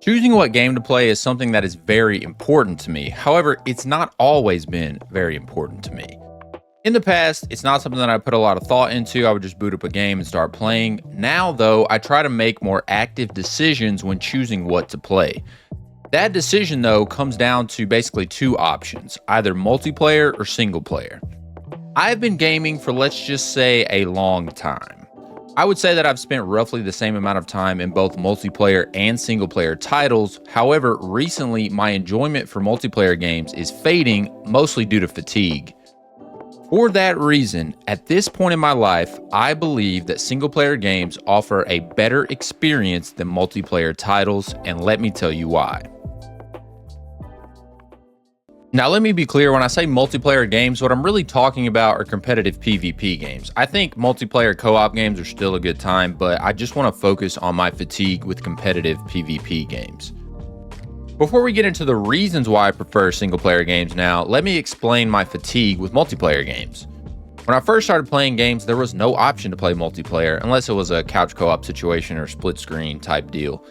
Choosing what game to play is something that is very important to me. However, it's not always been very important to me. In the past, it's not something that I put a lot of thought into. I would just boot up a game and start playing. Now, though, I try to make more active decisions when choosing what to play. That decision, though, comes down to basically two options, either multiplayer or single player. I've been gaming for, let's just say, a long time. I would say that I've spent roughly the same amount of time in both multiplayer and single player titles. However, recently my enjoyment for multiplayer games is fading, mostly due to fatigue. For that reason, at this point in my life, I believe that single player games offer a better experience than multiplayer titles, and let me tell you why. Now, let me be clear, when I say multiplayer games, what I'm really talking about are competitive PvP games. I think multiplayer co-op games are still a good time, but I just want to focus on my fatigue with competitive PvP games. Before we get into the reasons why I prefer single player games now, let me explain my fatigue with multiplayer games. When I first started playing games, there was no option to play multiplayer unless it was a couch co-op situation or split screen type deal.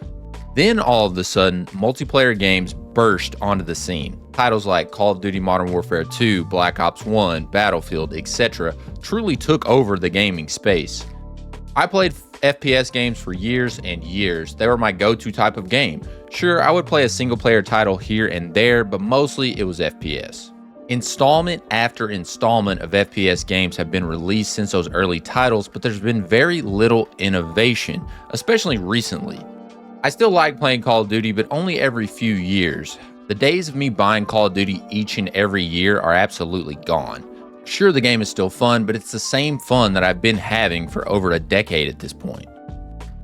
Then all of a sudden, multiplayer games burst onto the scene. Titles like Call of Duty Modern Warfare 2, Black Ops 1, Battlefield, etc. truly took over the gaming space. I played FPS games for years and years. They were my go-to type of game. Sure, I would play a single player title here and there, but mostly it was FPS. Installment after installment of FPS games have been released since those early titles, but there's been very little innovation, especially recently. I still like playing Call of Duty, but only every few years. The days of me buying Call of Duty each and every year are absolutely gone. Sure, the game is still fun, but it's the same fun that I've been having for over a decade at this point.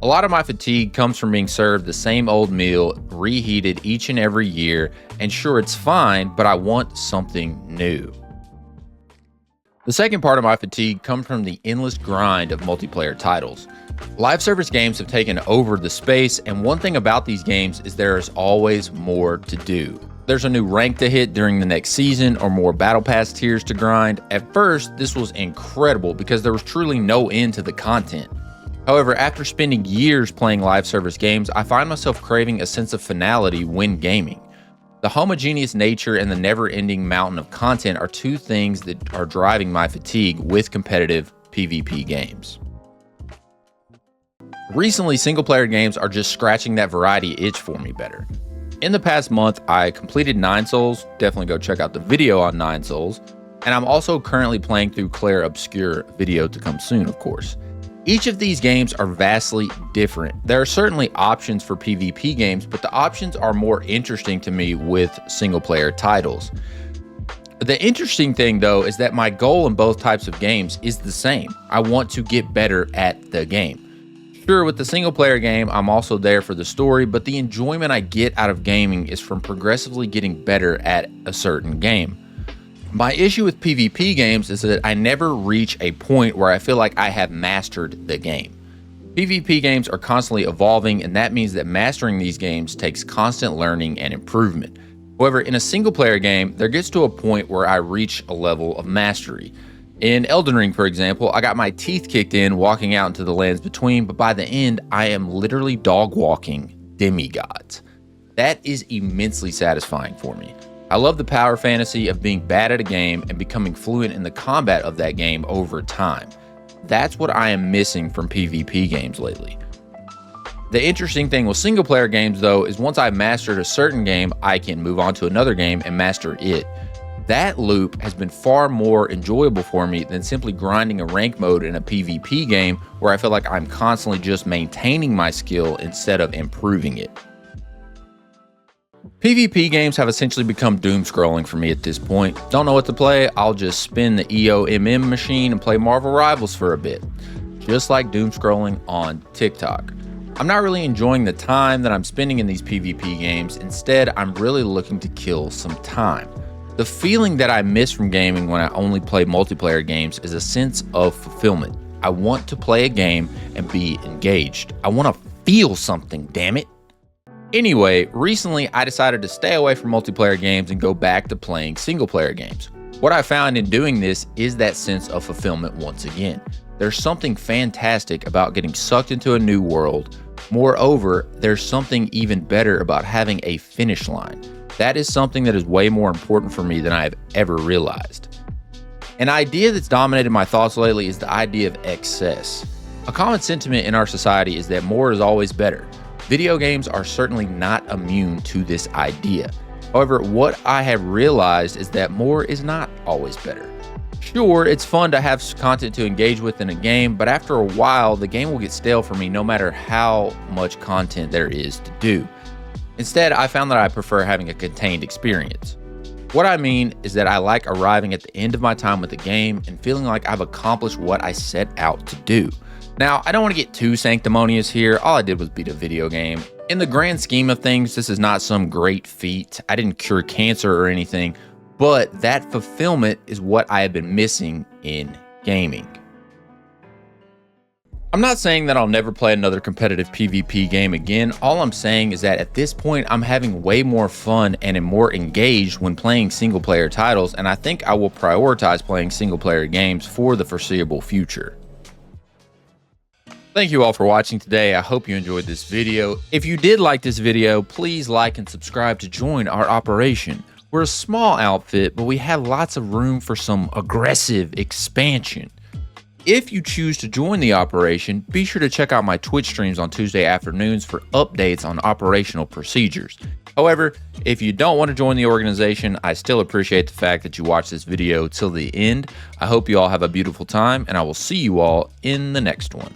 A lot of my fatigue comes from being served the same old meal, reheated each and every year, and sure, it's fine, but I want something new. The second part of my fatigue comes from the endless grind of multiplayer titles. Live service games have taken over the space, and one thing about these games is there is always more to do. There's a new rank to hit during the next season or more battle pass tiers to grind. At first, this was incredible because there was truly no end to the content. However, after spending years playing live service games, I find myself craving a sense of finality when gaming. The homogeneous nature and the never-ending mountain of content are two things that are driving my fatigue with competitive PvP games. Recently, single-player games are just scratching that variety itch for me better. In the past month, I completed Nine Souls, definitely go check out the video on Nine Souls, and I'm also currently playing through Clair Obscur, video to come soon, of course. Each of these games are vastly different. There are certainly options for PvP games, but the options are more interesting to me with single-player titles. The interesting thing, though, is that my goal in both types of games is the same. I want to get better at the game. Sure, with the single player game, I'm also there for the story, but the enjoyment I get out of gaming is from progressively getting better at a certain game. My issue with PvP games is that I never reach a point where I feel like I have mastered the game. PvP games are constantly evolving, and that means that mastering these games takes constant learning and improvement. However, in a single player game, there gets to a point where I reach a level of mastery. In Elden Ring, for example, I got my teeth kicked in walking out into the lands between, but by the end, I am literally dog walking demigods. That is immensely satisfying for me. I love the power fantasy of being bad at a game and becoming fluent in the combat of that game over time. That's what I am missing from PvP games lately. The interesting thing with single player games, though, is once I've mastered a certain game, I can move on to another game and master it. That loop has been far more enjoyable for me than simply grinding a rank mode in a PvP game where I feel like I'm constantly just maintaining my skill instead of improving it. PvP games have essentially become doom scrolling for me at this point. Don't know what to play, I'll just spin the EOMM machine and play Marvel Rivals for a bit. Just like doom scrolling on TikTok. I'm not really enjoying the time that I'm spending in these PvP games. Instead, I'm really looking to kill some time. The feeling that I miss from gaming when I only play multiplayer games is a sense of fulfillment. I want to play a game and be engaged. I want to feel something, damn it. Anyway, recently I decided to stay away from multiplayer games and go back to playing single player games. What I found in doing this is that sense of fulfillment once again. There's something fantastic about getting sucked into a new world, Moreover, there's something even better about having a finish line. That is something that is way more important for me than I have ever realized. An idea that's dominated my thoughts lately is the idea of excess. A common sentiment in our society is that more is always better. Video games are certainly not immune to this idea. However, what I have realized is that more is not always better. Sure, it's fun to have content to engage with in a game, but after a while, the game will get stale for me no matter how much content there is to do. Instead, I found that I prefer having a contained experience. What I mean is that I like arriving at the end of my time with the game and feeling like I've accomplished what I set out to do. Now, I don't want to get too sanctimonious here. All I did was beat a video game. In the grand scheme of things, this is not some great feat. I didn't cure cancer or anything, but that fulfillment is what I have been missing in gaming. I'm not saying that I'll never play another competitive PvP game again. All I'm saying is that at this point, I'm having way more fun and am more engaged when playing single player titles, and I think I will prioritize playing single player games for the foreseeable future. Thank you all for watching today. I hope you enjoyed this video. If you did like this video, please like and subscribe to join our operation. We're a small outfit, but we have lots of room for some aggressive expansion. If you choose to join the operation, be sure to check out my Twitch streams on Tuesday afternoons for updates on operational procedures. However, if you don't want to join the organization, I still appreciate the fact that you watched this video till the end. I hope you all have a beautiful time, and I will see you all in the next one.